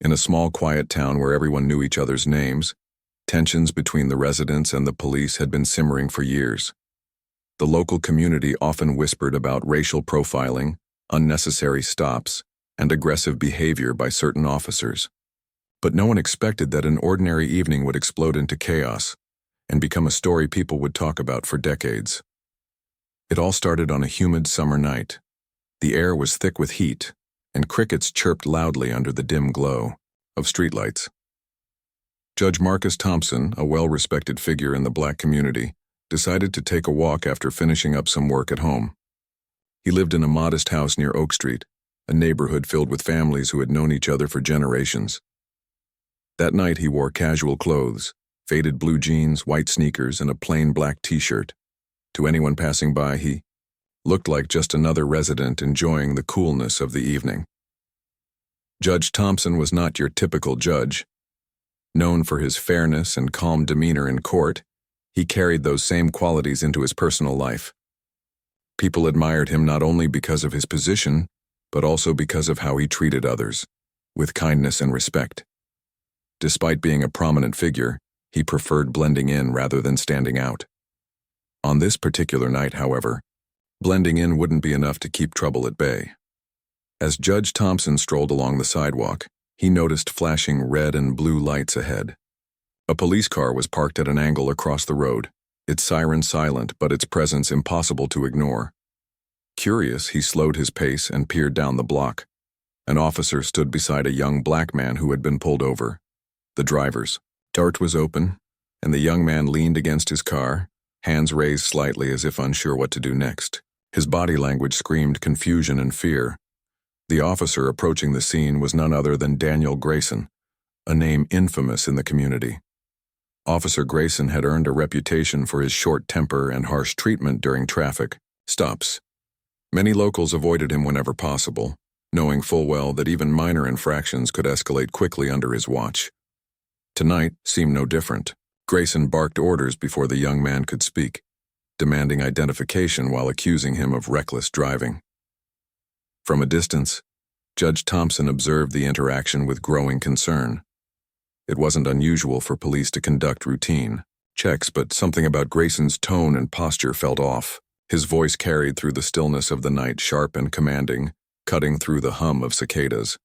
In a small, quiet town where everyone knew each other's names, tensions between the residents and the police had been simmering for years. The local community often whispered about racial profiling, unnecessary stops, and aggressive behavior by certain officers. But no one expected that an ordinary evening would explode into chaos and become a story people would talk about for decades. It all started on a humid summer night. The air was thick with heat, and crickets chirped loudly under the dim glow of streetlights. Judge Marcus Thompson, a well-respected figure in the black community, decided to take a walk after finishing up some work at home. He lived in a modest house near Oak Street, a neighborhood filled with families who had known each other for generations. That night he wore casual clothes, faded blue jeans, white sneakers, and a plain black t-shirt. To anyone passing by, he looked like just another resident enjoying the coolness of the evening. Judge Thompson was not your typical judge. Known for his fairness and calm demeanor in court, he carried those same qualities into his personal life. People admired him not only because of his position, but also because of how he treated others, with kindness and respect. Despite being a prominent figure, he preferred blending in rather than standing out. On this particular night, however, blending in wouldn't be enough to keep trouble at bay. As Judge Thompson strolled along the sidewalk, he noticed flashing red and blue lights ahead. A police car was parked at an angle across the road, its siren silent but its presence impossible to ignore. Curious, he slowed his pace and peered down the block. An officer stood beside a young black man who had been pulled over. The driver's door was open, and the young man leaned against his car, hands raised slightly as if unsure what to do next. His body language screamed confusion and fear. The officer approaching the scene was none other than Daniel Grayson, a name infamous in the community. Officer Grayson had earned a reputation for his short temper and harsh treatment during traffic stops. Many locals avoided him whenever possible, knowing full well that even minor infractions could escalate quickly under his watch. Tonight seemed no different. Grayson barked orders before the young man could speak, demanding identification while accusing him of reckless driving. From a distance, Judge Thompson observed the interaction with growing concern. It wasn't unusual for police to conduct routine checks, but something about Grayson's tone and posture felt off. His voice carried through the stillness of the night, sharp and commanding, cutting through the hum of cicadas.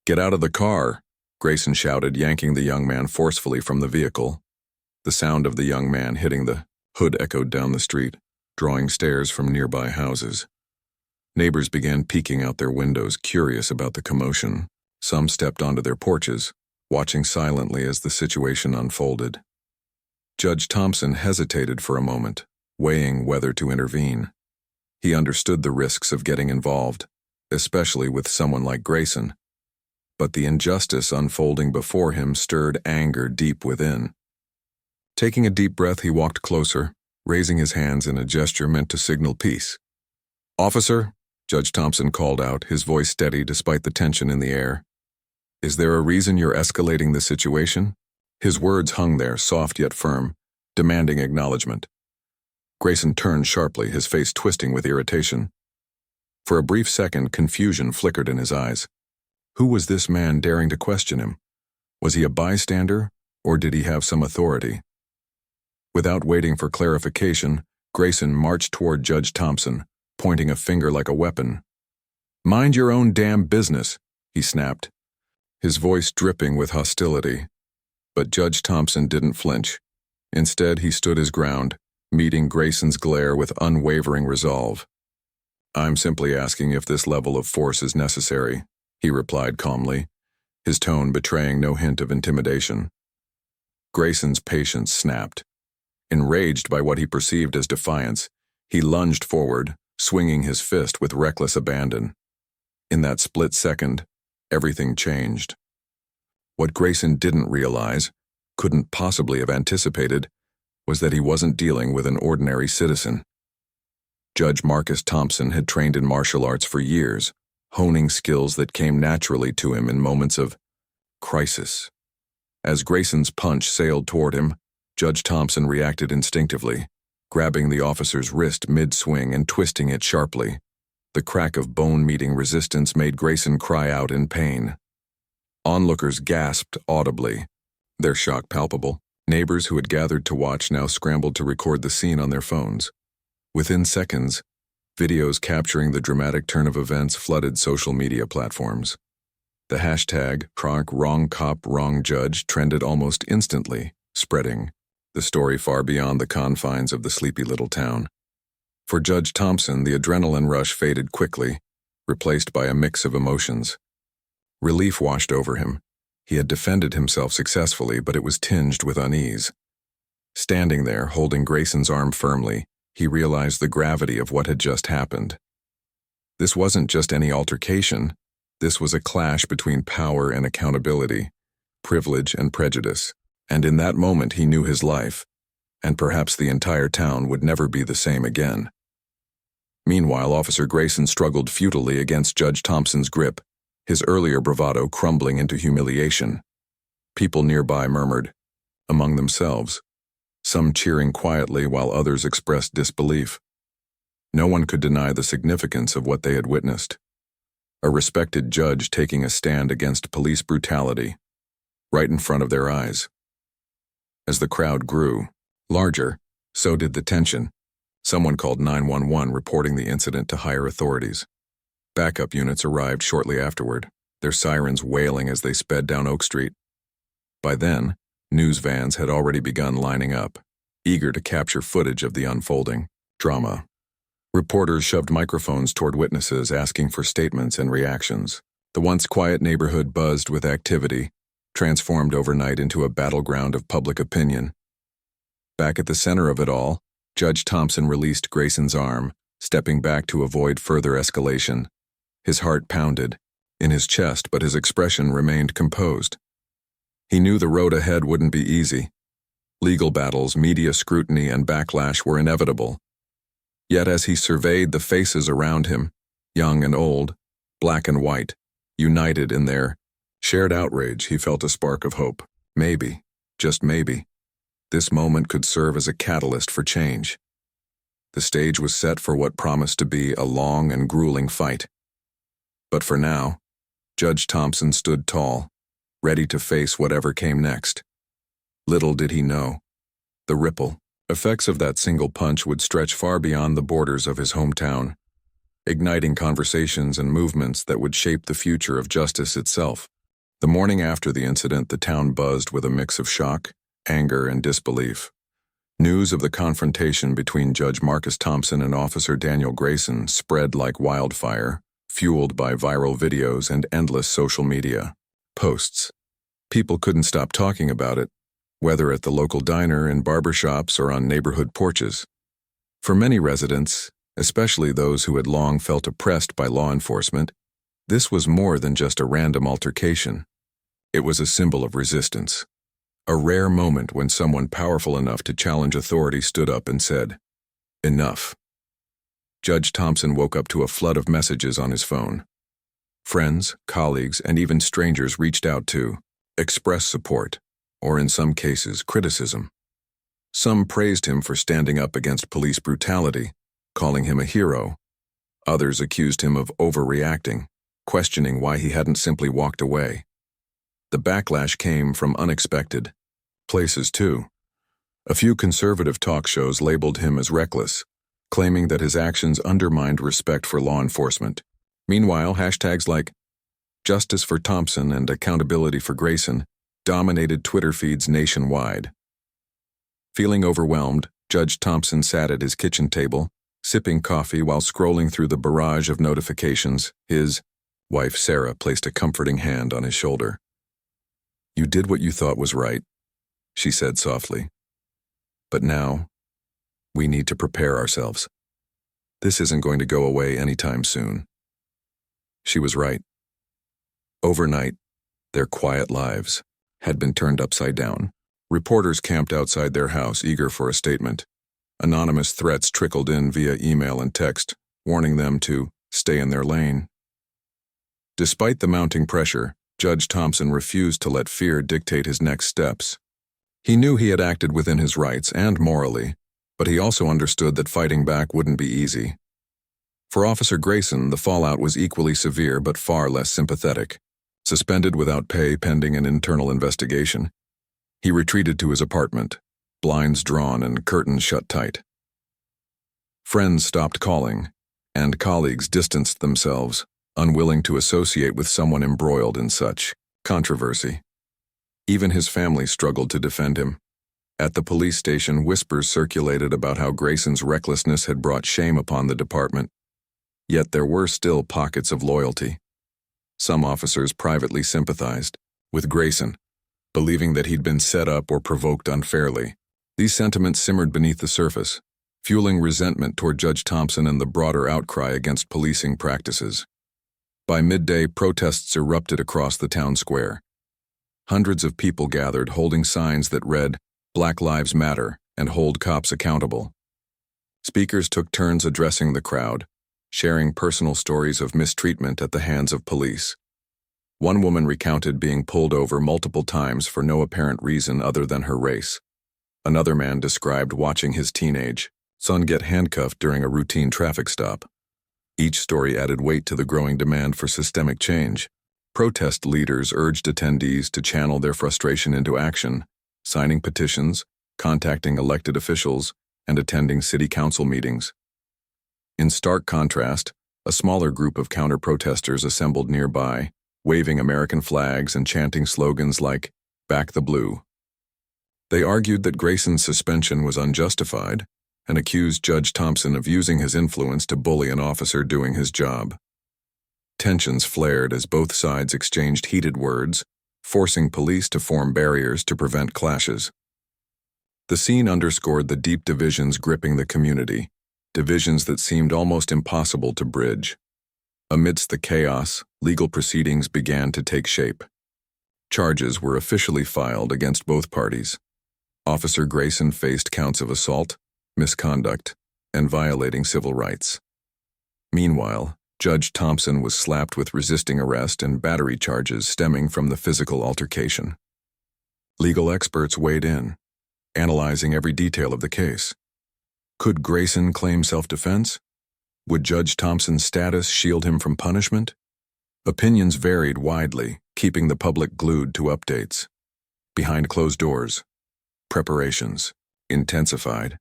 "Get out of the car," Grayson shouted, yanking the young man forcefully from the vehicle. The sound of the young man hitting the hood echoed down the street, drawing stares from nearby houses. Neighbors began peeking out their windows, curious about the commotion. Some stepped onto their porches, watching silently as the situation unfolded. Judge Thompson hesitated for a moment, weighing whether to intervene. He understood the risks of getting involved, especially with someone like Grayson. But the injustice unfolding before him stirred anger deep within. Taking a deep breath, he walked closer, raising his hands in a gesture meant to signal peace. "Officer," Judge Thompson called out, his voice steady despite the tension in the air. "Is there a reason you're escalating the situation?" His words hung there, soft yet firm, demanding acknowledgement. Grayson turned sharply, his face twisting with irritation. For a brief second, confusion flickered in his eyes. Who was this man daring to question him? Was he a bystander, or did he have some authority? Without waiting for clarification, Grayson marched toward Judge Thompson, pointing a finger like a weapon. "Mind your own damn business," he snapped, his voice dripping with hostility. But Judge Thompson didn't flinch. Instead, he stood his ground, meeting Grayson's glare with unwavering resolve. "I'm simply asking if this level of force is necessary," he replied calmly, his tone betraying no hint of intimidation. Grayson's patience snapped. Enraged by what he perceived as defiance, he lunged forward, swinging his fist with reckless abandon. In that split second, everything changed. What Grayson didn't realize, couldn't possibly have anticipated, was that he wasn't dealing with an ordinary citizen. Judge Marcus Thompson had trained in martial arts for years, honing skills that came naturally to him in moments of crisis. As Grayson's punch sailed toward him, Judge Thompson reacted instinctively, grabbing the officer's wrist mid-swing and twisting it sharply. The crack of bone meeting resistance made Grayson cry out in pain. Onlookers gasped audibly, their shock palpable. Neighbors who had gathered to watch now scrambled to record the scene on their phones. Within seconds, videos capturing the dramatic turn of events flooded social media platforms. The hashtag #WrongCop_WrongJudge trended almost instantly, spreading the story far beyond the confines of the sleepy little town. For Judge Thompson, the adrenaline rush faded quickly, replaced by a mix of emotions. Relief washed over him. He had defended himself successfully, but it was tinged with unease. Standing there, holding Grayson's arm firmly, he realized the gravity of what had just happened. This wasn't just any altercation. This was a clash between power and accountability, privilege and prejudice. And in that moment he knew his life, and perhaps the entire town, would never be the same again. Meanwhile, Officer Grayson struggled futilely against Judge Thompson's grip, his earlier bravado crumbling into humiliation. People nearby murmured, among themselves, some cheering quietly while others expressed disbelief. No one could deny the significance of what they had witnessed. A respected judge taking a stand against police brutality, right in front of their eyes. As the crowd grew larger, so did the tension. Someone called 911, reporting the incident to higher authorities. Backup units arrived shortly afterward, their sirens wailing as they sped down Oak Street. By then, news vans had already begun lining up, eager to capture footage of the unfolding drama. Reporters shoved microphones toward witnesses, asking for statements and reactions. The once quiet neighborhood buzzed with activity, transformed overnight into a battleground of public opinion. Back at the center of it all, Judge Thompson released Grayson's arm, stepping back to avoid further escalation. His heart pounded in his chest, but his expression remained composed. He knew the road ahead wouldn't be easy. Legal battles, media scrutiny, and backlash were inevitable. Yet as he surveyed the faces around him, young and old, black and white, united in their shared outrage, he felt a spark of hope. Maybe, just maybe, this moment could serve as a catalyst for change. The stage was set for what promised to be a long and grueling fight. But for now, Judge Thompson stood tall, ready to face whatever came next. Little did he know, the ripple effects of that single punch would stretch far beyond the borders of his hometown, igniting conversations and movements that would shape the future of justice itself. The morning after the incident, the town buzzed with a mix of shock, anger, and disbelief. News of the confrontation between Judge Marcus Thompson and Officer Daniel Grayson spread like wildfire, fueled by viral videos and endless social media posts. People couldn't stop talking about it, whether at the local diner, in barbershops, or on neighborhood porches. For many residents, especially those who had long felt oppressed by law enforcement, this was more than just a random altercation. It was a symbol of resistance. A rare moment when someone powerful enough to challenge authority stood up and said, "Enough." Judge Thompson woke up to a flood of messages on his phone. Friends, colleagues, and even strangers reached out to express support, or in some cases, criticism. Some praised him for standing up against police brutality, calling him a hero. Others accused him of overreacting, questioning why he hadn't simply walked away. The backlash came from unexpected places, too. A few conservative talk shows labeled him as reckless, claiming that his actions undermined respect for law enforcement. Meanwhile, hashtags like "Justice for Thompson" and "Accountability for Grayson" dominated Twitter feeds nationwide. Feeling overwhelmed, Judge Thompson sat at his kitchen table, sipping coffee while scrolling through the barrage of notifications. His wife, Sarah, placed a comforting hand on his shoulder. "You did what you thought was right," she said softly. "But now, we need to prepare ourselves. This isn't going to go away anytime soon." She was right. Overnight, their quiet lives had been turned upside down. Reporters camped outside their house, eager for a statement. Anonymous threats trickled in via email and text, warning them to stay in their lane. Despite the mounting pressure, Judge Thompson refused to let fear dictate his next steps. He knew he had acted within his rights and morally, but he also understood that fighting back wouldn't be easy. For Officer Grayson, the fallout was equally severe but far less sympathetic. Suspended without pay pending an internal investigation, he retreated to his apartment, blinds drawn and curtains shut tight. Friends stopped calling, and colleagues distanced themselves, unwilling to associate with someone embroiled in such controversy. Even his family struggled to defend him. At the police station, whispers circulated about how Grayson's recklessness had brought shame upon the department. Yet there were still pockets of loyalty. Some officers privately sympathized with Grayson, believing that he'd been set up or provoked unfairly. These sentiments simmered beneath the surface, fueling resentment toward Judge Thompson and the broader outcry against policing practices. By midday, protests erupted across the town square. Hundreds of people gathered holding signs that read, "Black Lives Matter" and "Hold Cops Accountable." Speakers took turns addressing the crowd, sharing personal stories of mistreatment at the hands of police. One woman recounted being pulled over multiple times for no apparent reason other than her race. Another man described watching his teenage son get handcuffed during a routine traffic stop. Each story added weight to the growing demand for systemic change. Protest leaders urged attendees to channel their frustration into action, signing petitions, contacting elected officials, and attending city council meetings. In stark contrast, a smaller group of counter-protesters assembled nearby, waving American flags and chanting slogans like, "Back the Blue." They argued that Grayson's suspension was unjustified and accused Judge Thompson of using his influence to bully an officer doing his job. Tensions flared as both sides exchanged heated words, forcing police to form barriers to prevent clashes. The scene underscored the deep divisions gripping the community, divisions that seemed almost impossible to bridge. Amidst the chaos, legal proceedings began to take shape. Charges were officially filed against both parties. Officer Grayson faced counts of assault, misconduct, and violating civil rights. Meanwhile, Judge Thompson was slapped with resisting arrest and battery charges stemming from the physical altercation. Legal experts weighed in, analyzing every detail of the case. Could Grayson claim self-defense? Would Judge Thompson's status shield him from punishment? Opinions varied widely, keeping the public glued to updates. Behind closed doors, preparations intensified.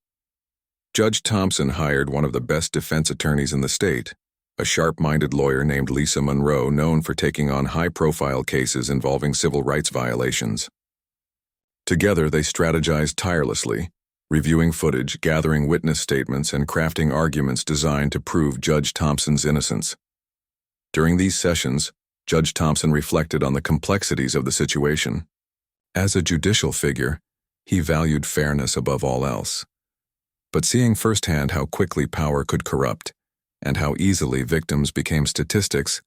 Judge Thompson hired one of the best defense attorneys in the state, a sharp-minded lawyer named Lisa Monroe, known for taking on high-profile cases involving civil rights violations. Together, they strategized tirelessly, reviewing footage, gathering witness statements, and crafting arguments designed to prove Judge Thompson's innocence. During these sessions, Judge Thompson reflected on the complexities of the situation. As a judicial figure, he valued fairness above all else. But seeing firsthand how quickly power could corrupt, and how easily victims became statistics,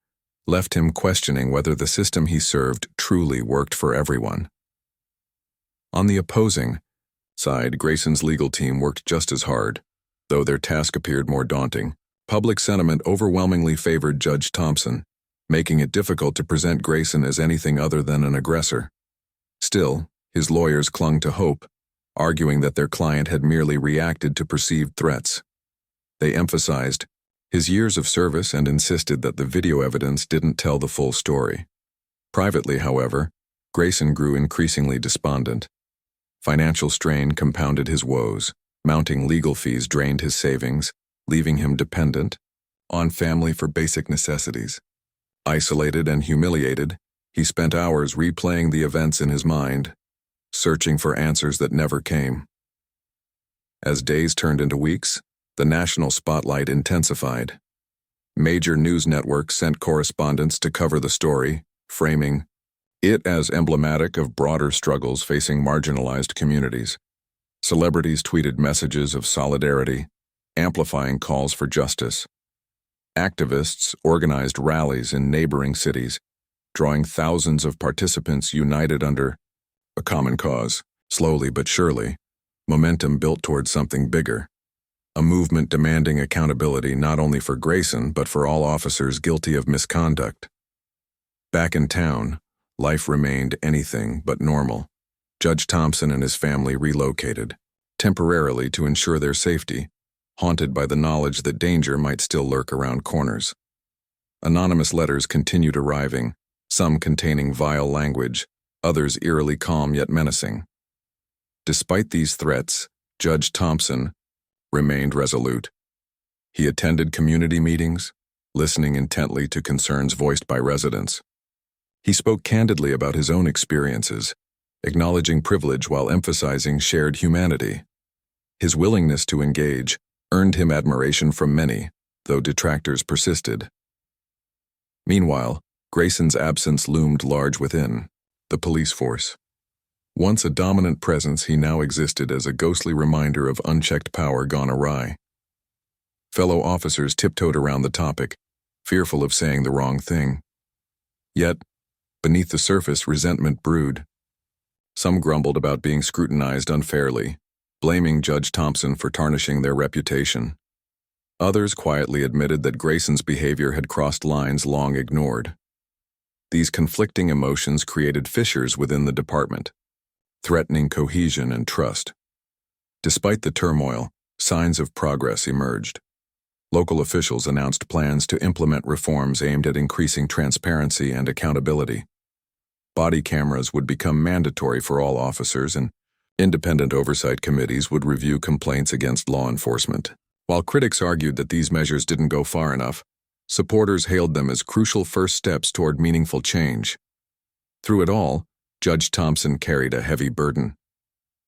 left him questioning whether the system he served truly worked for everyone. On the opposing side, Grayson's legal team worked just as hard, though their task appeared more daunting. Public sentiment overwhelmingly favored Judge Thompson, making it difficult to present Grayson as anything other than an aggressor. Still, his lawyers clung to hope, arguing that their client had merely reacted to perceived threats. They emphasized his years of service and insisted that the video evidence didn't tell the full story. Privately, however, Grayson grew increasingly despondent. Financial strain compounded his woes. Mounting legal fees drained his savings, leaving him dependent on family for basic necessities. Isolated and humiliated, he spent hours replaying the events in his mind, searching for answers that never came. As days turned into weeks, the national spotlight intensified. Major news networks sent correspondents to cover the story, framing it as emblematic of broader struggles facing marginalized communities. Celebrities tweeted messages of solidarity, amplifying calls for justice. Activists organized rallies in neighboring cities, drawing thousands of participants united under a common cause. Slowly but surely, momentum built towards something bigger. A movement demanding accountability not only for Grayson but for all officers guilty of misconduct. Back in town, life remained anything but normal. Judge Thompson and his family relocated, temporarily to ensure their safety, haunted by the knowledge that danger might still lurk around corners. Anonymous letters continued arriving, some containing vile language, others eerily calm yet menacing. Despite these threats, Judge Thompson remained resolute. He attended community meetings, listening intently to concerns voiced by residents. He spoke candidly about his own experiences, acknowledging privilege while emphasizing shared humanity. His willingness to engage earned him admiration from many, though detractors persisted. Meanwhile, Grayson's absence loomed large within the police force. Once a dominant presence, he now existed as a ghostly reminder of unchecked power gone awry. Fellow officers tiptoed around the topic, fearful of saying the wrong thing. Yet, beneath the surface, resentment brewed. Some grumbled about being scrutinized unfairly, blaming Judge Thompson for tarnishing their reputation. Others quietly admitted that Grayson's behavior had crossed lines long ignored. These conflicting emotions created fissures within the department, threatening cohesion and trust. Despite the turmoil, signs of progress emerged. Local officials announced plans to implement reforms aimed at increasing transparency and accountability. Body cameras would become mandatory for all officers, and independent oversight committees would review complaints against law enforcement. While critics argued that these measures didn't go far enough, supporters hailed them as crucial first steps toward meaningful change. Through it all, Judge Thompson carried a heavy burden.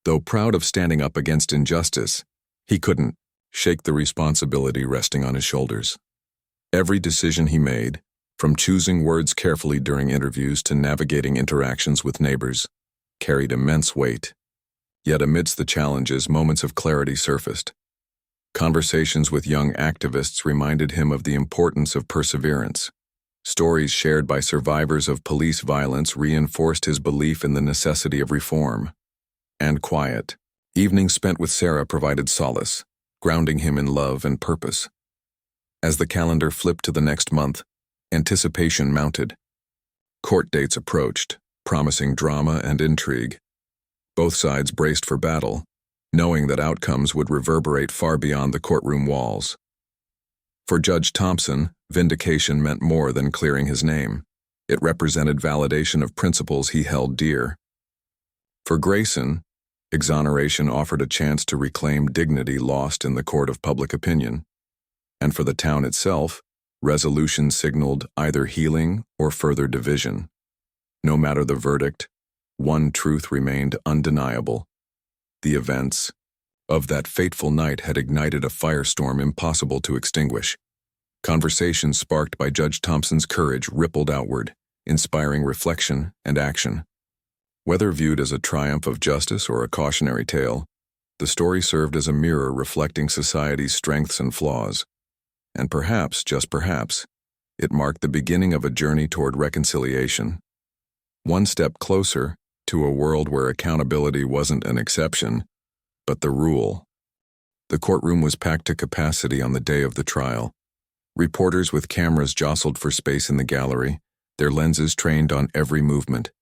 Though proud of standing up against injustice, he couldn't shake the responsibility resting on his shoulders. Every decision he made, from choosing words carefully during interviews to navigating interactions with neighbors, carried immense weight. Yet amidst the challenges, moments of clarity surfaced. Conversations with young activists reminded him of the importance of perseverance. Stories shared by survivors of police violence reinforced his belief in the necessity of reform. And quiet, evenings spent with Sarah provided solace, grounding him in love and purpose. As the calendar flipped to the next month, anticipation mounted. Court dates approached, promising drama and intrigue. Both sides braced for battle, knowing that outcomes would reverberate far beyond the courtroom walls. For Judge Thompson, vindication meant more than clearing his name. It represented validation of principles he held dear. For Grayson, exoneration offered a chance to reclaim dignity lost in the court of public opinion. And for the town itself, resolution signaled either healing or further division. No matter the verdict, one truth remained undeniable. The events of that fateful night had ignited a firestorm impossible to extinguish. Conversations sparked by Judge Thompson's courage rippled outward, inspiring reflection and action. Whether viewed as a triumph of justice or a cautionary tale, the story served as a mirror reflecting society's strengths and flaws. And perhaps, just perhaps, it marked the beginning of a journey toward reconciliation. One step closer to a world where accountability wasn't an exception, but the rule. The courtroom was packed to capacity on the day of the trial. Reporters with cameras jostled for space in the gallery, their lenses trained on every movement.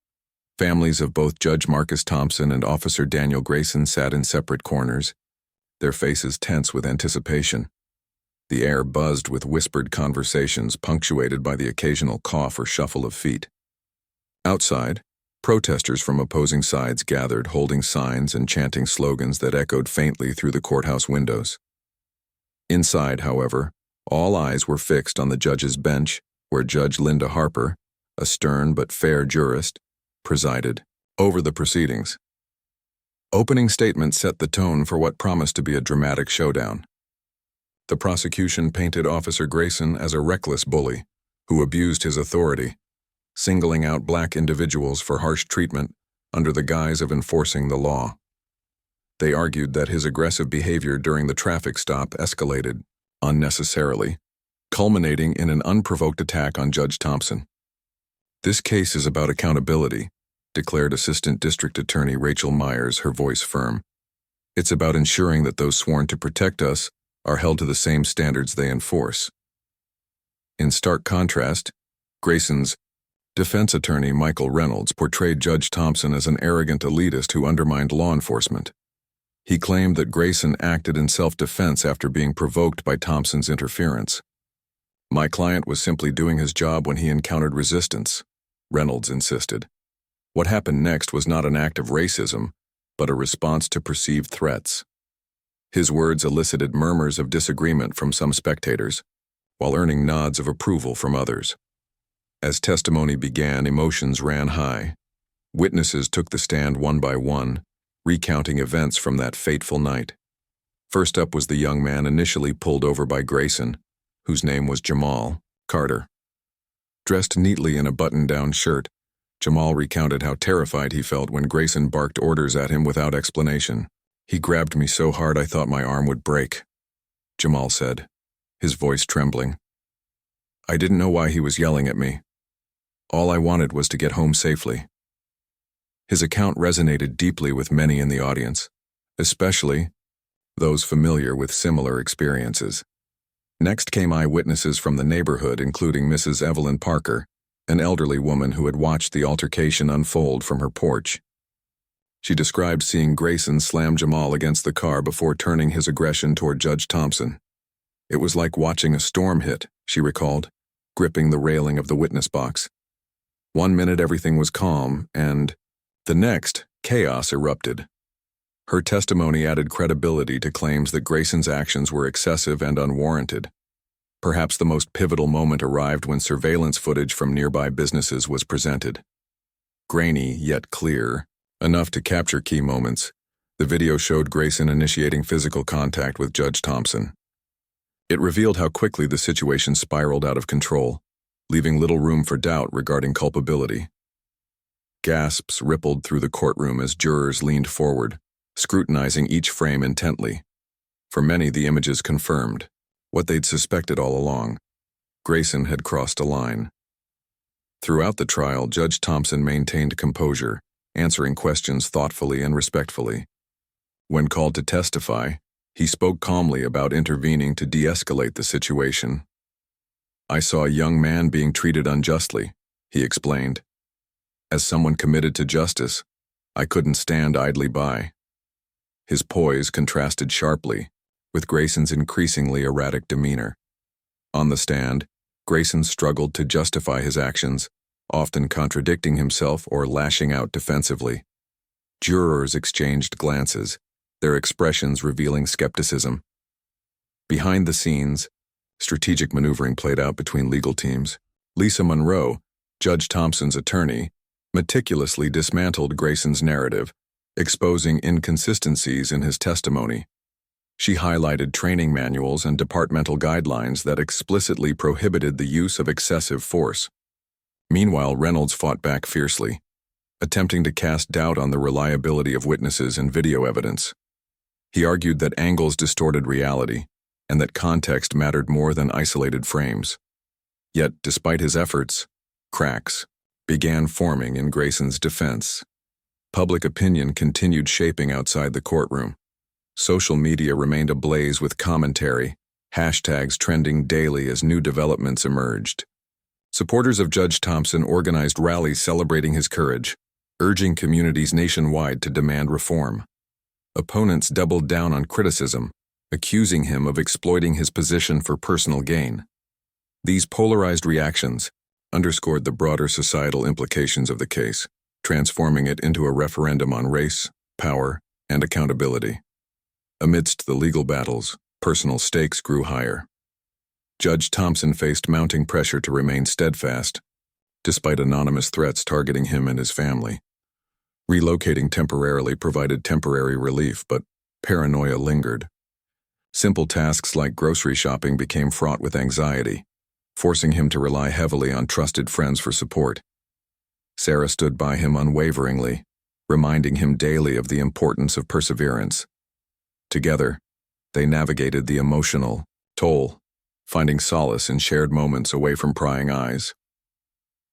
Families of both Judge Marcus Thompson and Officer Daniel Grayson sat in separate corners, their faces tense with anticipation. The air buzzed with whispered conversations punctuated by the occasional cough or shuffle of feet. Outside, protesters from opposing sides gathered, holding signs and chanting slogans that echoed faintly through the courthouse windows. Inside, however, all eyes were fixed on the judge's bench, where Judge Linda Harper, a stern but fair jurist, presided over the proceedings. Opening statements set the tone for what promised to be a dramatic showdown. The prosecution painted Officer Grayson as a reckless bully who abused his authority, singling out black individuals for harsh treatment under the guise of enforcing the law. They argued that his aggressive behavior during the traffic stop escalated unnecessarily, culminating in an unprovoked attack on Judge Thompson. "This case is about accountability," declared Assistant District Attorney Rachel Myers, her voice firm. "It's about ensuring that those sworn to protect us are held to the same standards they enforce." In stark contrast, Grayson's defense attorney Michael Reynolds portrayed Judge Thompson as an arrogant elitist who undermined law enforcement. He claimed that Grayson acted in self-defense after being provoked by Thompson's interference. "My client was simply doing his job when he encountered resistance," Reynolds insisted. What happened next was not an act of racism, but a response to perceived threats. His words elicited murmurs of disagreement from some spectators, while earning nods of approval from others. As testimony began, emotions ran high. Witnesses took the stand one by one, recounting events from that fateful night. First up was the young man initially pulled over by Grayson, whose name was Jamal Carter. Dressed neatly in a button-down shirt, Jamal recounted how terrified he felt when Grayson barked orders at him without explanation. "He grabbed me so hard I thought my arm would break," Jamal said, his voice trembling. "I didn't know why he was yelling at me. All I wanted was to get home safely." His account resonated deeply with many in the audience, especially those familiar with similar experiences. Next came eyewitnesses from the neighborhood, including Mrs. Evelyn Parker, an elderly woman who had watched the altercation unfold from her porch. She described seeing Grayson slam Jamal against the car before turning his aggression toward Judge Thompson. "It was like watching a storm hit," she recalled, gripping the railing of the witness box. One minute everything was calm, and the next, chaos erupted. Her testimony added credibility to claims that Grayson's actions were excessive and unwarranted. Perhaps the most pivotal moment arrived when surveillance footage from nearby businesses was presented. Grainy, yet clear, enough to capture key moments, the video showed Grayson initiating physical contact with Judge Thompson. It revealed how quickly the situation spiraled out of control, leaving little room for doubt regarding culpability. Gasps rippled through the courtroom as jurors leaned forward, scrutinizing each frame intently. For many, the images confirmed what they'd suspected all along. Grayson had crossed a line. Throughout the trial, Judge Thompson maintained composure, answering questions thoughtfully and respectfully. When called to testify, he spoke calmly about intervening to de-escalate the situation. "I saw a young man being treated unjustly," he explained. "As someone committed to justice, I couldn't stand idly by." His poise contrasted sharply with Grayson's increasingly erratic demeanor. On the stand, Grayson struggled to justify his actions, often contradicting himself or lashing out defensively. Jurors exchanged glances, their expressions revealing skepticism. Behind the scenes, strategic maneuvering played out between legal teams. Lisa Monroe, Judge Thompson's attorney, meticulously dismantled Grayson's narrative, exposing inconsistencies in his testimony. She highlighted training manuals and departmental guidelines that explicitly prohibited the use of excessive force. Meanwhile, Reynolds fought back fiercely, attempting to cast doubt on the reliability of witnesses and video evidence. He argued that angles distorted reality, and that context mattered more than isolated frames. Yet, despite his efforts, cracks began forming in Grayson's defense. Public opinion continued shaping outside the courtroom. Social media remained ablaze with commentary, hashtags trending daily as new developments emerged. Supporters of Judge Thompson organized rallies celebrating his courage, urging communities nationwide to demand reform. Opponents doubled down on criticism, accusing him of exploiting his position for personal gain. These polarized reactions underscored the broader societal implications of the case, transforming it into a referendum on race, power, and accountability. Amidst the legal battles, personal stakes grew higher. Judge Thompson faced mounting pressure to remain steadfast, despite anonymous threats targeting him and his family. Relocating temporarily provided temporary relief, but paranoia lingered. Simple tasks like grocery shopping became fraught with anxiety, forcing him to rely heavily on trusted friends for support. Sarah stood by him unwaveringly, reminding him daily of the importance of perseverance. Together, they navigated the emotional toll, finding solace in shared moments away from prying eyes.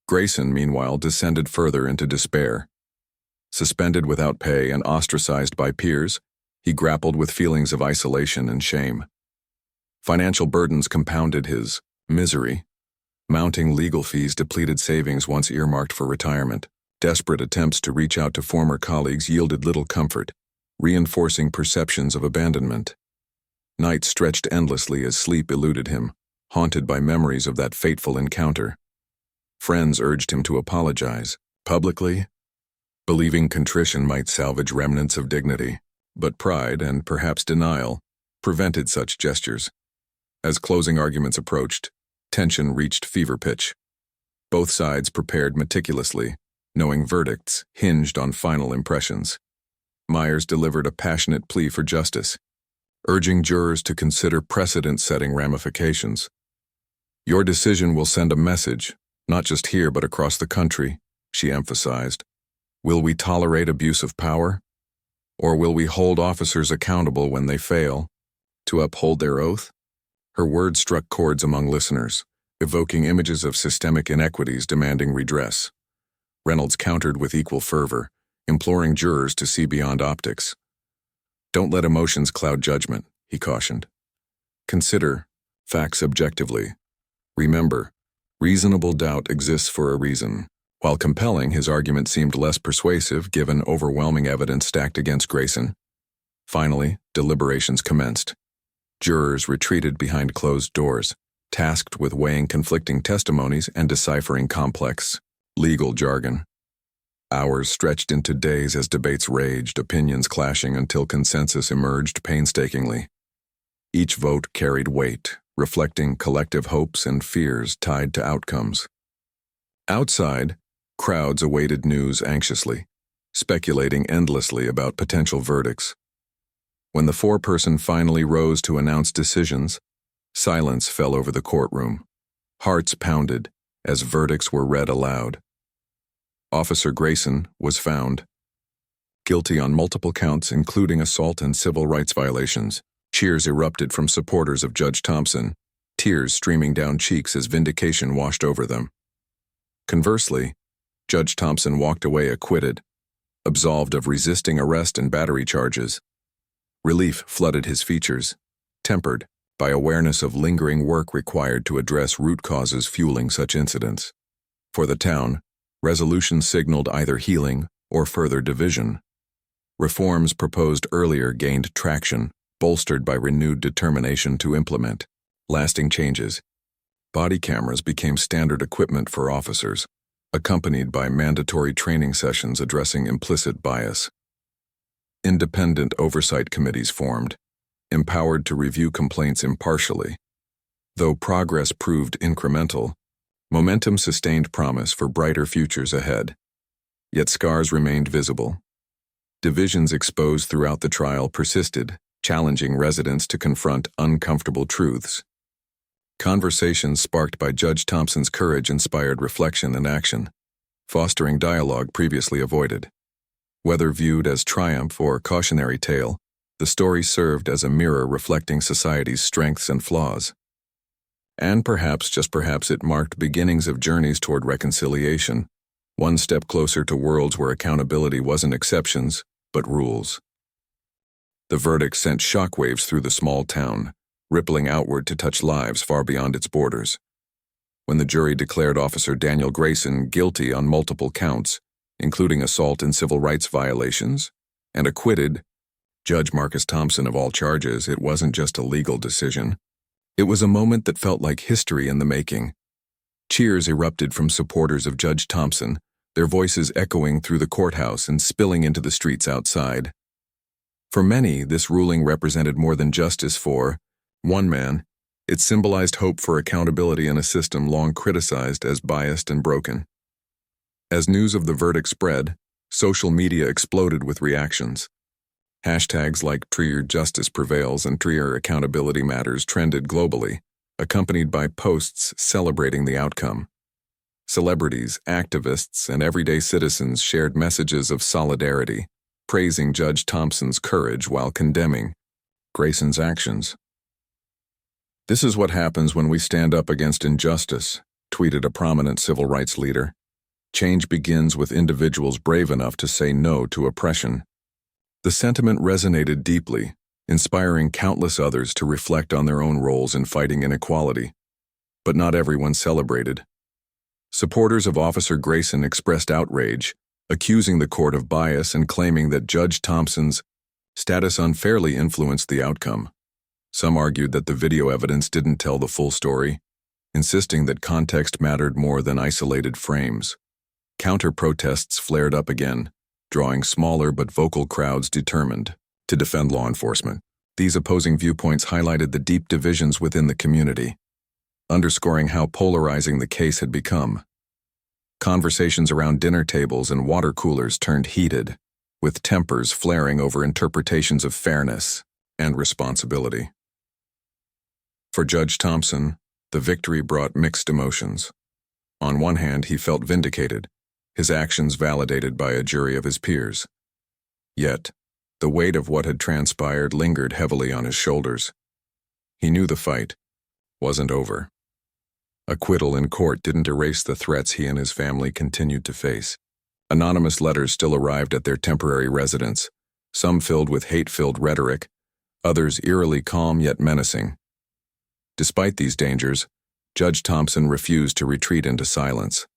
Grayson, meanwhile, descended further into despair. Suspended without pay and ostracized by peers, he grappled with feelings of isolation and shame. Financial burdens compounded his misery. Mounting legal fees depleted savings once earmarked for retirement. Desperate attempts to reach out to former colleagues yielded little comfort, reinforcing perceptions of abandonment. Nights stretched endlessly as sleep eluded him, haunted by memories of that fateful encounter. Friends urged him to apologize, publicly, believing contrition might salvage remnants of dignity. But pride, and perhaps denial, prevented such gestures. As closing arguments approached, tension reached fever pitch. Both sides prepared meticulously, knowing verdicts hinged on final impressions. Myers delivered a passionate plea for justice, urging jurors to consider precedent-setting ramifications. "Your decision will send a message, not just here but across the country," she emphasized. "Will we tolerate abuse of power? Or will we hold officers accountable when they fail to uphold their oath?" Her words struck chords among listeners, evoking images of systemic inequities demanding redress. Reynolds countered with equal fervor, imploring jurors to see beyond optics. "Don't let emotions cloud judgment," he cautioned. "Consider facts objectively. Remember, reasonable doubt exists for a reason." While compelling, his argument seemed less persuasive given overwhelming evidence stacked against Grayson. Finally, deliberations commenced. Jurors retreated behind closed doors, tasked with weighing conflicting testimonies and deciphering complex legal jargon. Hours stretched into days as debates raged, opinions clashing until consensus emerged painstakingly. Each vote carried weight, reflecting collective hopes and fears tied to outcomes. Outside, crowds awaited news anxiously, speculating endlessly about potential verdicts. When the foreperson finally rose to announce decisions, silence fell over the courtroom. Hearts pounded as verdicts were read aloud. Officer Grayson was found guilty on multiple counts, including assault and civil rights violations. Cheers erupted from supporters of Judge Thompson, tears streaming down cheeks as vindication washed over them. Conversely, Judge Thompson walked away acquitted, absolved of resisting arrest and battery charges. Relief flooded his features, tempered by awareness of lingering work required to address root causes fueling such incidents. For the town, resolution signaled either healing or further division. Reforms proposed earlier gained traction, bolstered by renewed determination to implement lasting changes. Body cameras became standard equipment for officers, accompanied by mandatory training sessions addressing implicit bias. Independent oversight committees formed, empowered to review complaints impartially. Though progress proved incremental, momentum sustained promise for brighter futures ahead. Yet scars remained visible. Divisions exposed throughout the trial persisted, challenging residents to confront uncomfortable truths. Conversations sparked by Judge Thompson's courage inspired reflection and action, fostering dialogue previously avoided. Whether viewed as triumph or cautionary tale, the story served as a mirror reflecting society's strengths and flaws. And perhaps, just perhaps, it marked beginnings of journeys toward reconciliation, one step closer to worlds where accountability wasn't exceptions, but rules. The verdict sent shockwaves through the small town, rippling outward to touch lives far beyond its borders. When the jury declared Officer Daniel Grayson guilty on multiple counts, including assault and civil rights violations, and acquitted Judge Marcus Thompson of all charges, it wasn't just a legal decision. It was a moment that felt like history in the making. Cheers erupted from supporters of Judge Thompson, their voices echoing through the courthouse and spilling into the streets outside. For many, this ruling represented more than justice for one man. It symbolized hope for accountability in a system long criticized as biased and broken. As news of the verdict spread, social media exploded with reactions. Hashtags like Trier Justice Prevails and Trier Accountability Matters trended globally, accompanied by posts celebrating the outcome. Celebrities, activists, and everyday citizens shared messages of solidarity, praising Judge Thompson's courage while condemning Grayson's actions. "This is what happens when we stand up against injustice," tweeted a prominent civil rights leader. "Change begins with individuals brave enough to say no to oppression." The sentiment resonated deeply, inspiring countless others to reflect on their own roles in fighting inequality. But not everyone celebrated. Supporters of Officer Grayson expressed outrage, accusing the court of bias and claiming that Judge Thompson's status unfairly influenced the outcome. Some argued that the video evidence didn't tell the full story, insisting that context mattered more than isolated frames. Counter-protests flared up again, drawing smaller but vocal crowds determined to defend law enforcement. These opposing viewpoints highlighted the deep divisions within the community, underscoring how polarizing the case had become. Conversations around dinner tables and water coolers turned heated, with tempers flaring over interpretations of fairness and responsibility. For Judge Thompson, the victory brought mixed emotions. On one hand, he felt vindicated, his actions validated by a jury of his peers. Yet, the weight of what had transpired lingered heavily on his shoulders. He knew the fight wasn't over. Acquittal in court didn't erase the threats he and his family continued to face. Anonymous letters still arrived at their temporary residence, some filled with hate-filled rhetoric, others eerily calm yet menacing. Despite these dangers, Judge Thompson refused to retreat into silence.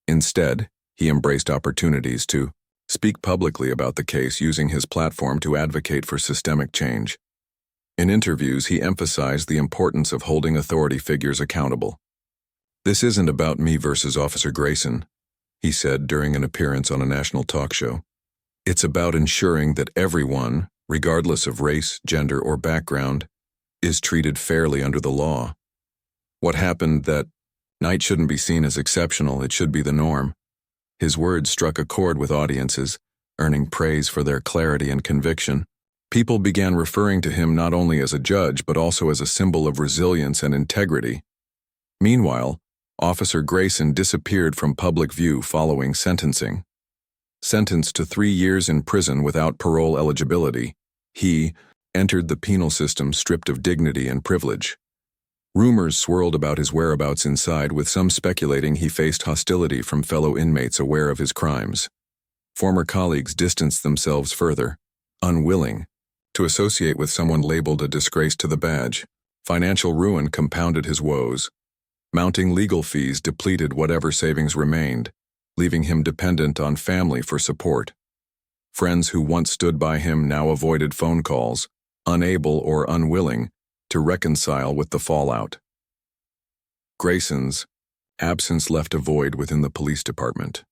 Instead, he embraced opportunities to speak publicly about the case, using his platform to advocate for systemic change. In interviews, he emphasized the importance of holding authority figures accountable. "This isn't about me versus Officer Grayson," he said during an appearance on a national talk show. "It's about ensuring that everyone, regardless of race, gender, or background, is treated fairly under the law. What happened that night shouldn't be seen as exceptional, it should be the norm." His words struck a chord with audiences, earning praise for their clarity and conviction. People began referring to him not only as a judge but also as a symbol of resilience and integrity. Meanwhile, Officer Grayson disappeared from public view following sentencing. Sentenced to 3 years in prison without parole eligibility, he entered the penal system stripped of dignity and privilege. Rumors swirled about his whereabouts inside, with some speculating he faced hostility from fellow inmates aware of his crimes. Former colleagues distanced themselves further, unwilling to associate with someone labeled a disgrace to the badge. Financial ruin compounded his woes. Mounting legal fees depleted whatever savings remained, leaving him dependent on family for support. Friends who once stood by him now avoided phone calls, unable or unwilling to reconcile with the fallout. Grayson's absence left a void within the police department.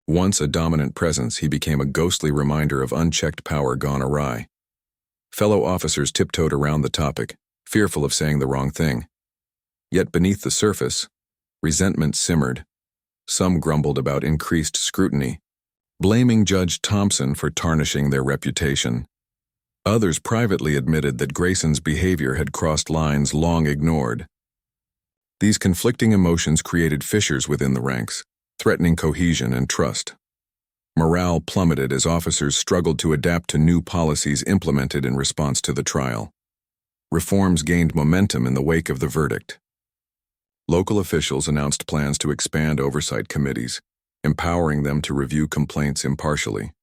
Once a dominant presence, he became a ghostly reminder of unchecked power gone awry. Fellow officers tiptoed around the topic, fearful of saying the wrong thing. Yet beneath the surface, resentment simmered. Some grumbled about increased scrutiny, blaming Judge Thompson for tarnishing their reputation. Others privately admitted that Grayson's behavior had crossed lines long ignored. These conflicting emotions created fissures within the ranks, threatening cohesion and trust. Morale plummeted as officers struggled to adapt to new policies implemented in response to the trial. Reforms gained momentum in the wake of the verdict. Local officials announced plans to expand oversight committees, empowering them to review complaints impartially.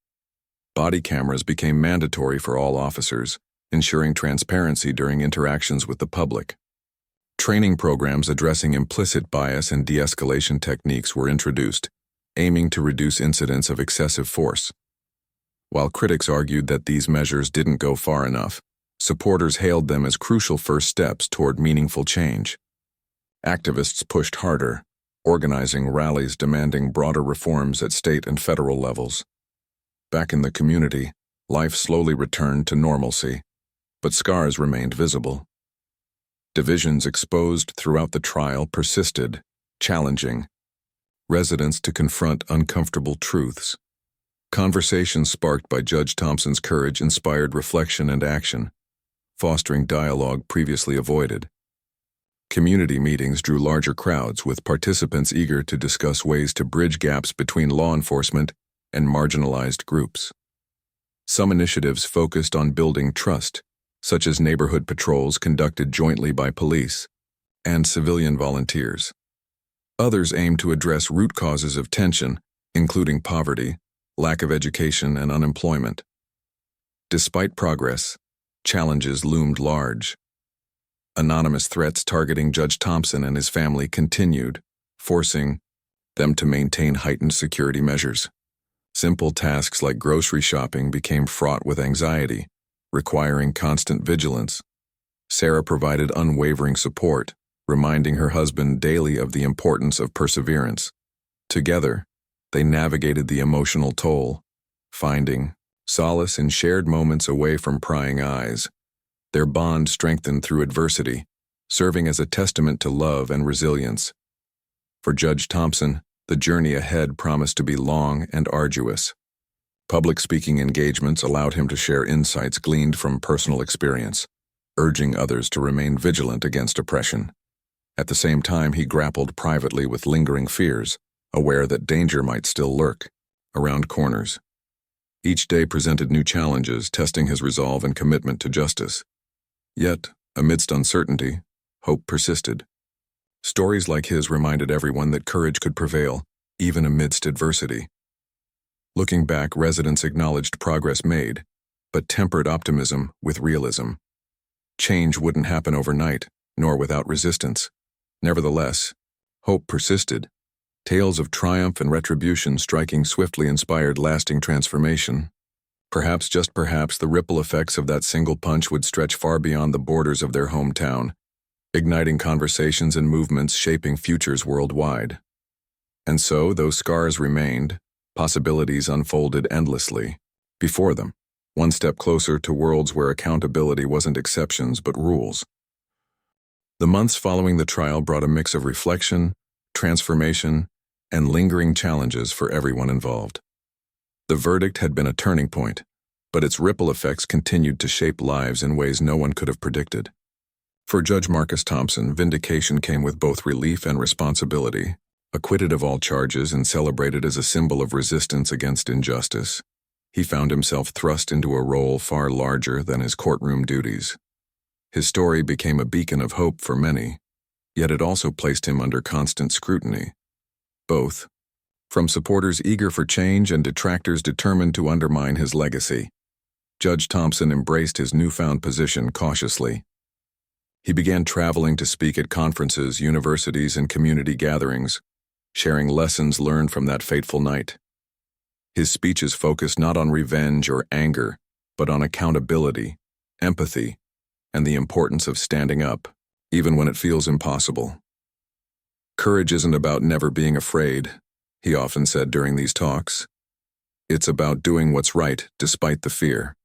Body cameras became mandatory for all officers, ensuring transparency during interactions with the public. Training programs addressing implicit bias and de-escalation techniques were introduced, aiming to reduce incidents of excessive force. While critics argued that these measures didn't go far enough, supporters hailed them as crucial first steps toward meaningful change. Activists pushed harder, organizing rallies demanding broader reforms at state and federal levels. Back in the community, life slowly returned to normalcy, but scars remained visible. Divisions exposed throughout the trial persisted, challenging residents to confront uncomfortable truths. Conversations sparked by Judge Thompson's courage inspired reflection and action, fostering dialogue previously avoided. Community meetings drew larger crowds, with participants eager to discuss ways to bridge gaps between law enforcement and marginalized groups. Some initiatives focused on building trust, such as neighborhood patrols conducted jointly by police and civilian volunteers. Others aimed to address root causes of tension, including poverty, lack of education, and unemployment. Despite progress, challenges loomed large. Anonymous threats targeting Judge Thompson and his family continued, forcing them to maintain heightened security measures. Simple tasks like grocery shopping became fraught with anxiety, requiring constant vigilance. Sarah provided unwavering support, reminding her husband daily of the importance of perseverance. Together, they navigated the emotional toll, finding solace in shared moments away from prying eyes. Their bond strengthened through adversity, serving as a testament to love and resilience. For Judge Thompson, the journey ahead promised to be long and arduous. Public speaking engagements allowed him to share insights gleaned from personal experience, urging others to remain vigilant against oppression. At the same time, he grappled privately with lingering fears, aware that danger might still lurk around corners. Each day presented new challenges, testing his resolve and commitment to justice. Yet, amidst uncertainty, hope persisted. Stories like his reminded everyone that courage could prevail, even amidst adversity. Looking back, residents acknowledged progress made, but tempered optimism with realism. Change wouldn't happen overnight, nor without resistance. Nevertheless, hope persisted. Tales of triumph and retribution striking swiftly inspired lasting transformation. Perhaps, just perhaps, the ripple effects of that single punch would stretch far beyond the borders of their hometown, igniting conversations and movements shaping futures worldwide. And so, though scars remained, possibilities unfolded endlessly before them, one step closer to worlds where accountability wasn't exceptions but rules. The months following the trial brought a mix of reflection, transformation, and lingering challenges for everyone involved. The verdict had been a turning point, but its ripple effects continued to shape lives in ways no one could have predicted. For Judge Marcus Thompson, vindication came with both relief and responsibility. Acquitted of all charges and celebrated as a symbol of resistance against injustice, he found himself thrust into a role far larger than his courtroom duties. His story became a beacon of hope for many, yet it also placed him under constant scrutiny. Both, from supporters eager for change and detractors determined to undermine his legacy. Judge Thompson embraced his newfound position cautiously. He began traveling to speak at conferences, universities, and community gatherings, sharing lessons learned from that fateful night. His speeches focused not on revenge or anger, but on accountability, empathy, and the importance of standing up, even when it feels impossible. Courage isn't about never being afraid, he often said during these talks. It's about doing what's right despite the fear.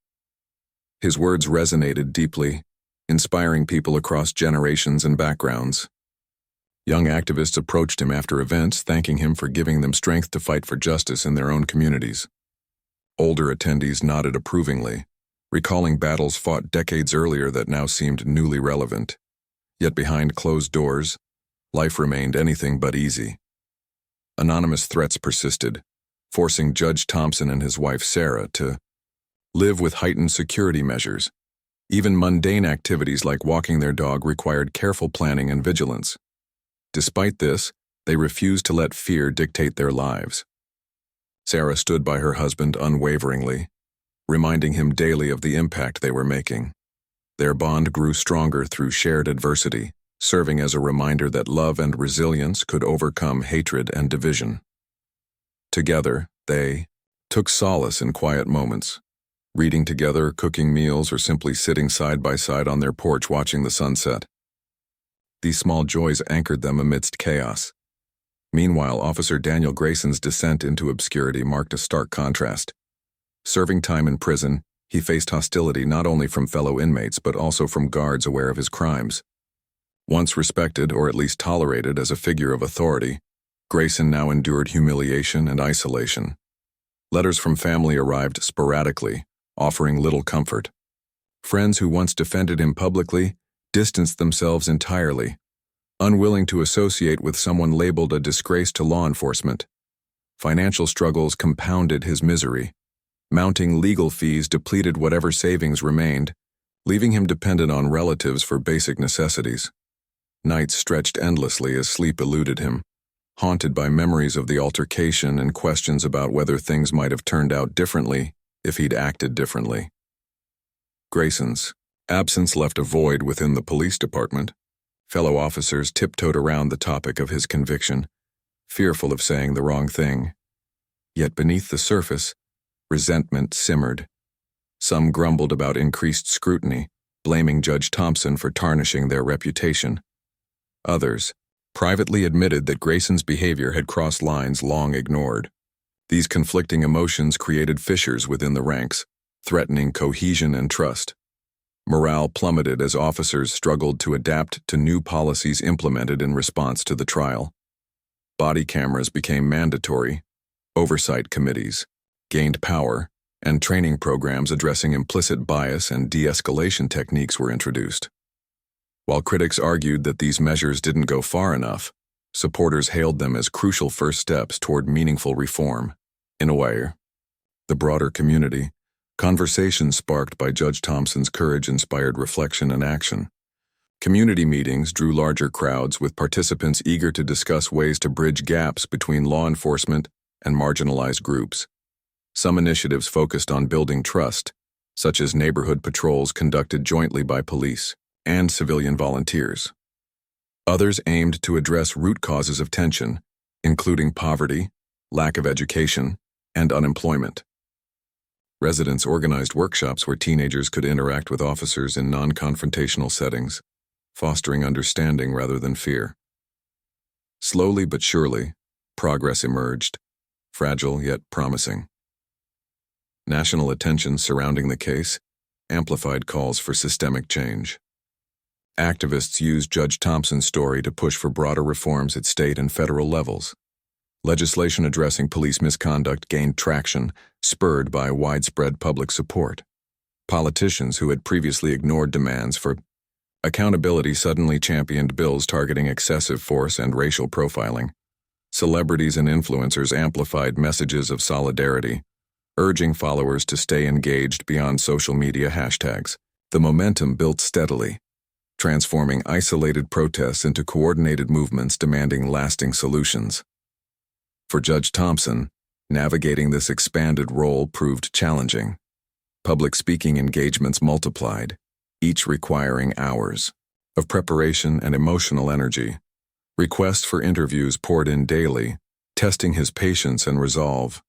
His words resonated deeply, inspiring people across generations and backgrounds. Young activists approached him after events, thanking him for giving them strength to fight for justice in their own communities. Older attendees nodded approvingly, recalling battles fought decades earlier that now seemed newly relevant. Yet behind closed doors, life remained anything but easy. Anonymous threats persisted, forcing Judge Thompson and his wife Sarah to live with heightened security measures. Even mundane activities like walking their dog required careful planning and vigilance. Despite this, they refused to let fear dictate their lives. Sarah stood by her husband unwaveringly, reminding him daily of the impact they were making. Their bond grew stronger through shared adversity, serving as a reminder that love and resilience could overcome hatred and division. Together, they took solace in quiet moments, reading together, cooking meals, or simply sitting side by side on their porch watching the sunset. These small joys anchored them amidst chaos. Meanwhile, Officer Daniel Grayson's descent into obscurity marked a stark contrast. Serving time in prison, he faced hostility not only from fellow inmates but also from guards aware of his crimes. Once respected, or at least tolerated, as a figure of authority, Grayson now endured humiliation and isolation. Letters from family arrived sporadically, offering little comfort. Friends who once defended him publicly distanced themselves entirely, unwilling to associate with someone labeled a disgrace to law enforcement. Financial struggles compounded his misery. Mounting legal fees depleted whatever savings remained, leaving him dependent on relatives for basic necessities. Nights stretched endlessly as sleep eluded him, haunted by memories of the altercation and questions about whether things might have turned out differently if he'd acted differently. Grayson's absence left a void within the police department. Fellow officers tiptoed around the topic of his conviction, fearful of saying the wrong thing. Yet beneath the surface, resentment simmered. Some grumbled about increased scrutiny, blaming Judge Thompson for tarnishing their reputation. Others privately admitted that Grayson's behavior had crossed lines long ignored. These conflicting emotions created fissures within the ranks, threatening cohesion and trust. Morale plummeted as officers struggled to adapt to new policies implemented in response to the trial. Body cameras became mandatory, oversight committees gained power, and training programs addressing implicit bias and de-escalation techniques were introduced. While critics argued that these measures didn't go far enough, supporters hailed them as crucial first steps toward meaningful reform. In a way, the broader community, conversations sparked by Judge Thompson's courage inspired reflection and action. Community meetings drew larger crowds with participants eager to discuss ways to bridge gaps between law enforcement and marginalized groups. Some initiatives focused on building trust, such as neighborhood patrols conducted jointly by police and civilian volunteers. Others aimed to address root causes of tension, including poverty, lack of education, and unemployment. Residents organized workshops where teenagers could interact with officers in non-confrontational settings, fostering understanding rather than fear. Slowly but surely, progress emerged, fragile yet promising. National attention surrounding the case amplified calls for systemic change. Activists used Judge Thompson's story to push for broader reforms at state and federal levels. Legislation addressing police misconduct gained traction, spurred by widespread public support. Politicians who had previously ignored demands for accountability suddenly championed bills targeting excessive force and racial profiling. Celebrities and influencers amplified messages of solidarity, urging followers to stay engaged beyond social media hashtags. The momentum built steadily, transforming isolated protests into coordinated movements demanding lasting solutions. For Judge Thompson, navigating this expanded role proved challenging. Public speaking engagements multiplied, each requiring hours of preparation and emotional energy. Requests for interviews poured in daily, testing his patience and resolve.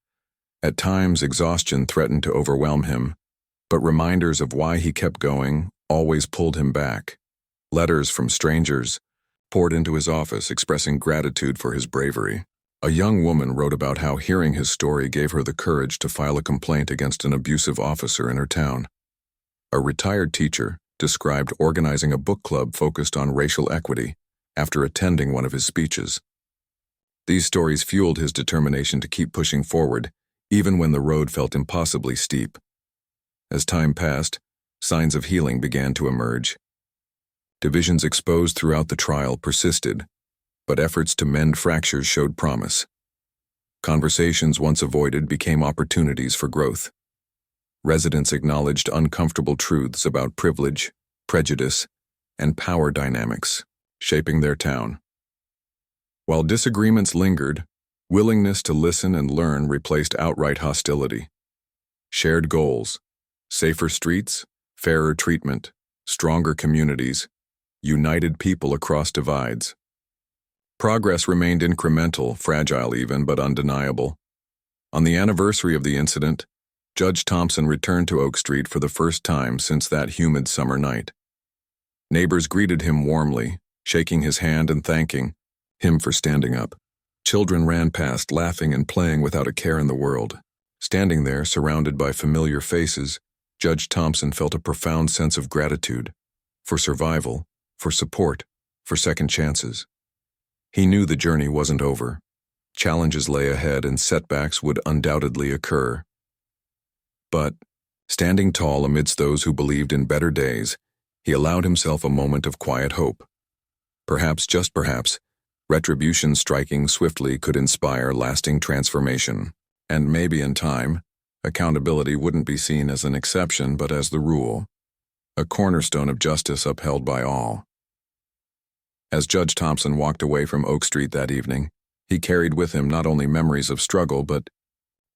At times, exhaustion threatened to overwhelm him, but reminders of why he kept going always pulled him back. Letters from strangers poured into his office expressing gratitude for his bravery. A young woman wrote about how hearing his story gave her the courage to file a complaint against an abusive officer in her town. A retired teacher described organizing a book club focused on racial equity after attending one of his speeches. These stories fueled his determination to keep pushing forward, even when the road felt impossibly steep. As time passed, signs of healing began to emerge. Divisions exposed throughout the trial persisted, but efforts to mend fractures showed promise. Conversations once avoided became opportunities for growth. Residents acknowledged uncomfortable truths about privilege, prejudice, and power dynamics, shaping their town. While disagreements lingered, willingness to listen and learn replaced outright hostility. Shared goals, safer streets, fairer treatment, stronger communities, united people across divides. Progress remained incremental, fragile even, but undeniable. On the anniversary of the incident, Judge Thompson returned to Oak Street for the first time since that humid summer night. Neighbors greeted him warmly, shaking his hand and thanking him for standing up. Children ran past, laughing and playing without a care in the world. Standing there, surrounded by familiar faces, Judge Thompson felt a profound sense of gratitude for survival, for support, for second chances. He knew the journey wasn't over. Challenges lay ahead and setbacks would undoubtedly occur. But, standing tall amidst those who believed in better days, he allowed himself a moment of quiet hope. Perhaps, just perhaps, retribution striking swiftly could inspire lasting transformation. And maybe in time, accountability wouldn't be seen as an exception but as the rule, a cornerstone of justice upheld by all. As Judge Thompson walked away from Oak Street that evening, he carried with him not only memories of struggle but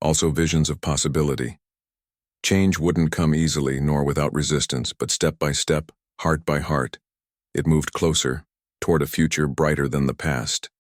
also visions of possibility. Change wouldn't come easily nor without resistance, but step by step, heart by heart, it moved closer toward a future brighter than the past.